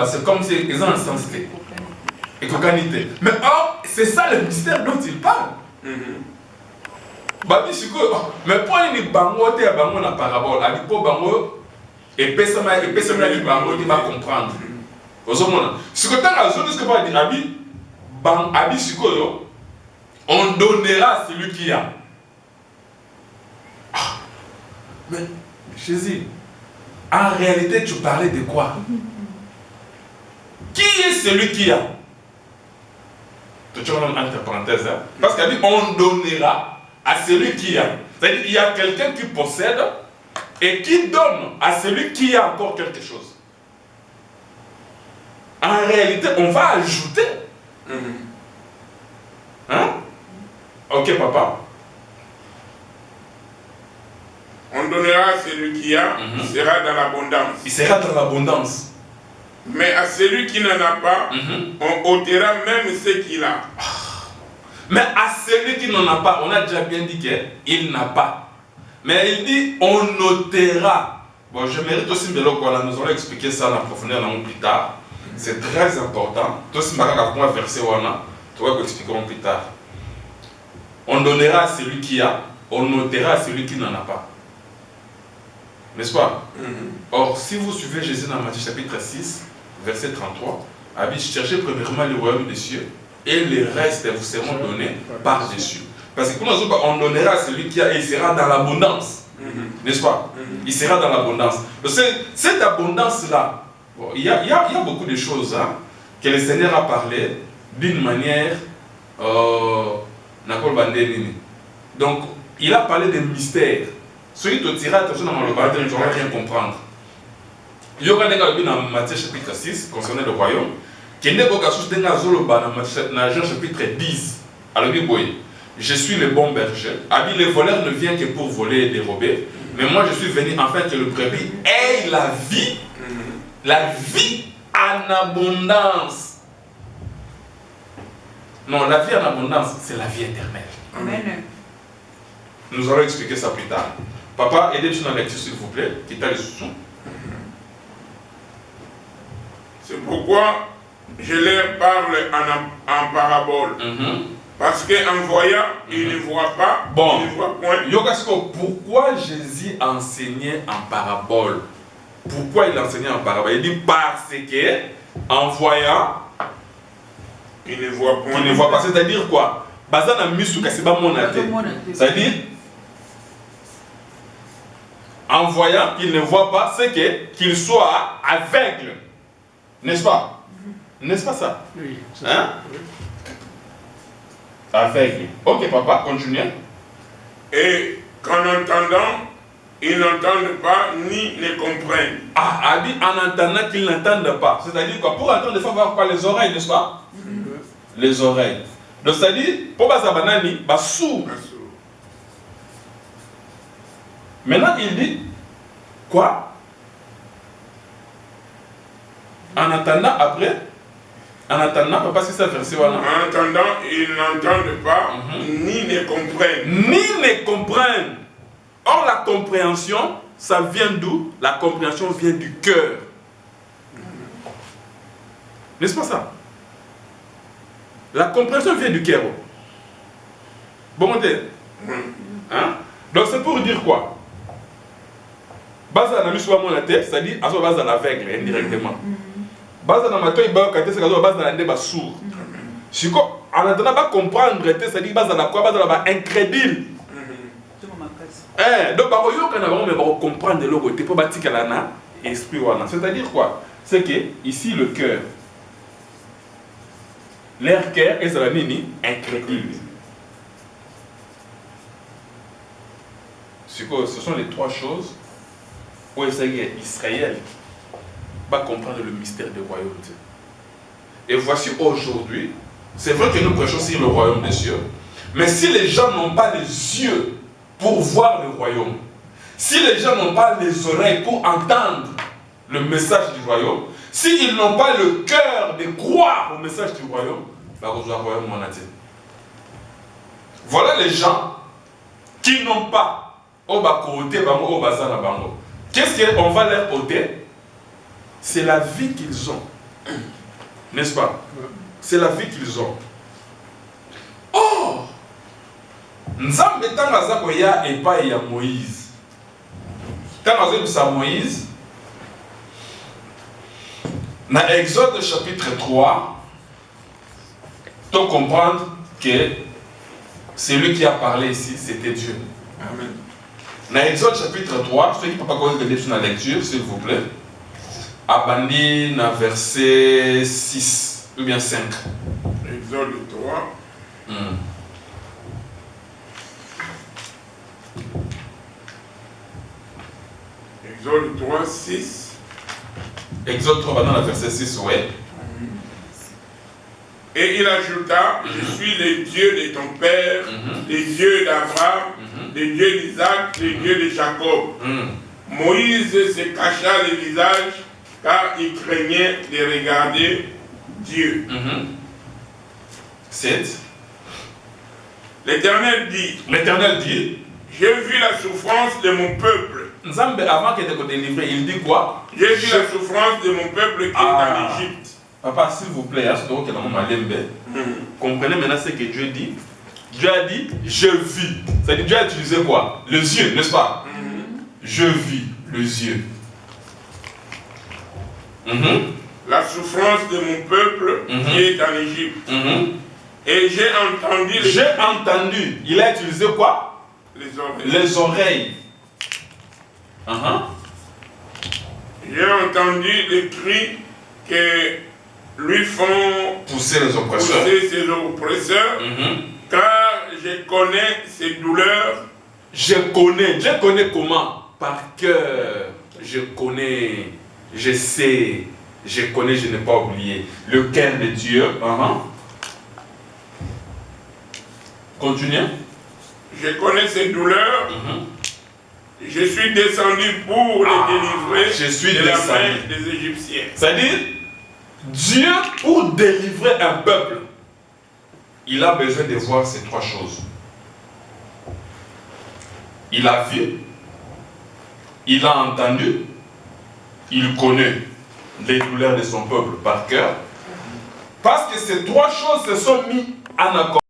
c'est comme si ils ont insensité. Et cocanité. Mais or, c'est ça le mystère dont il parle. Mais pour les bango, tu as bango la parabole. Avec pour bango, et personne qui bango, tu vas comprendre. Ce que tu as raison, ce que tu as dit, on donnera à celui qui a. Mais Jésus, en réalité, tu parlais de quoi? Qui est celui qui a? Tu vois, entre parenthèses, hein? Parce qu'il dit on donnera à celui qui a. C'est-à-dire qu'il y a quelqu'un qui possède et qui donne à celui qui a encore quelque chose. En réalité, on va ajouter. Hein? Ok, papa. On donnera à celui qui a, il sera dans l'abondance. Il sera dans l'abondance. Mais à celui qui n'en a pas, on ôtera même ce qu'il a. Mais à celui qui n'en a pas, on a déjà bien dit qu'il n'a pas. Mais il dit on notera. Bon, je mérite aussi de l'eau, nous allons expliquer ça en profondeur plus tard. C'est très important. Tout ce verset, tu vas expliquer plus tard. On donnera à celui qui a, on notera à celui qui n'en a pas. N'est-ce pas? Or, si vous suivez Jésus dans Matthieu chapitre 6, verset 33, cherchez premièrement le royaume des cieux et les restes vous seront donnés par-dessus. Parce que pour nous, on donnera à celui qui a et il sera dans l'abondance. N'est-ce pas? Il sera dans l'abondance. Cette abondance-là, bon, il y a beaucoup de choses que le Seigneur a parlé d'une manière. Donc, il a parlé des mystères. Ceux qui te tirent attention dans le bâtiment, ils ne vont rien comprendre. Il y aura des cas dans Matthieu chapitre 6, concernant le royaume, qui est dans Jean chapitre 10. Alors, je suis le bon berger. Les voleurs ne viennent que pour voler et dérober. Mais moi, je suis venu afin que le brebis ait la vie en abondance. Non, la vie en abondance, c'est la vie éternelle. Amen. Nous allons expliquer ça plus tard. Papa, aidez-nous dans la lecture, s'il vous plaît. Qui t'a les sous. C'est pourquoi je leur parle en parabole. Parce qu'en voyant, ils ne voient pas, bon. ils ne voient point. Yogasko, pourquoi Jésus enseignait en parabole? Pourquoi il enseignait en parabole? Il dit parce que, en voyant, il ne voit point. Il ne voit pas, c'est-à-dire quoi? C'est-à-dire, en voyant qu'il ne voit pas, c'est qu'il soit aveugle. N'est-ce pas? N'est-ce pas ça? Oui. Hein? Aveugle. Ok, papa, continuez. Et qu'en entendant, ils n'entendent pas ni ne comprennent. Ah, dit en entendant qu'ils n'entendent pas. C'est-à-dire quoi? Pour entendre, il faut avoir quoi? Les oreilles, n'est-ce pas? Les oreilles. Donc, c'est-à-dire, pour Bazabanani, sourd. Maintenant, il dit quoi? En attendant, après, en attendant, papa, c'est ça, verset. En attendant, ils n'entendent pas, ni ne comprennent. Ni ne comprennent. Or, la compréhension, ça vient d'où? La compréhension vient du cœur. N'est-ce pas ça? La compréhension vient du cœur. Bon, hein? Donc, c'est pour dire quoi? Base à la mise sur la tête, c'est-à-dire à base à l'aveugle, indirectement. Base à la matin, il va c'est à base à la nez sourd. Si en attendant pas comprendre, c'est-à-dire base à la quoi, base à la incrédule. Donc, on va comprendre de l'autre côté pour bâtir l'esprit. C'est-à-dire quoi? C'est que ici le cœur. Leur cœur est la nini incrédule. Ce sont les trois choses où Israël va comprendre le mystère du royaume de Dieu. Et voici aujourd'hui, c'est vrai que nous prêchons sur le royaume des cieux, mais si les gens n'ont pas les yeux pour voir le royaume, si les gens n'ont pas les oreilles pour entendre le message du royaume, s'ils n'ont pas le cœur de croire au message du royaume, voilà les gens qui n'ont pas. Qu'est-ce qu'on va leur ôter? c'est la vie qu'ils ont. N'est-ce pas? C'est la vie qu'ils ont. Or, Nzambe ntango aza koya epai ya Moïse. Ntango azoyebisa Moïse, dans Exode chapitre 3, tu dois comprendre que celui qui a parlé ici, c'était Dieu. Amen. Dans Exode chapitre 3, ceux qui ne peuvent pas regarder sur la lecture, s'il vous plaît, Abandi dans verset 6 ou bien 5. Exode 3. Exode 3, 6. Exode 3, dans le verset 6, ouais. Et il ajouta, je suis le Dieu de ton père, le Dieu d'Abraham, le Dieu d'Isaac, le Dieu de Jacob. Moïse se cacha le visage car il craignait de regarder Dieu. 7. L'Éternel dit, j'ai vu la souffrance de mon peuple. Nzambe, avant qu'il te délivre, il dit quoi? J'ai vu la souffrance de mon peuple qui est en Égypte. Papa, s'il vous plaît, comprenez maintenant ce que Dieu dit. Dieu a dit, je vis. C'est-à-dire, Dieu a utilisé quoi? Les yeux, n'est-ce pas? Je vis, les yeux. La souffrance de mon peuple qui est en Égypte. Et j'ai entendu... J'ai entendu. Il a utilisé quoi? Les oreilles. Les oreilles. J'ai entendu les cris que lui font pousser les oppresseurs. Pousser ses oppresseurs. Car je connais ses douleurs. Je connais comment? Par cœur. Je connais, je sais, je connais, je n'ai pas oublié. Le cœur de Dieu. Continuez. Je connais ses douleurs. Je suis descendu pour les délivrer de la main des Égyptiens. C'est-à-dire, Dieu, pour délivrer un peuple, il a besoin de voir ces trois choses. Il a vu, il a entendu, il connaît les douleurs de son peuple par cœur. Parce que ces trois choses se sont mises en accord.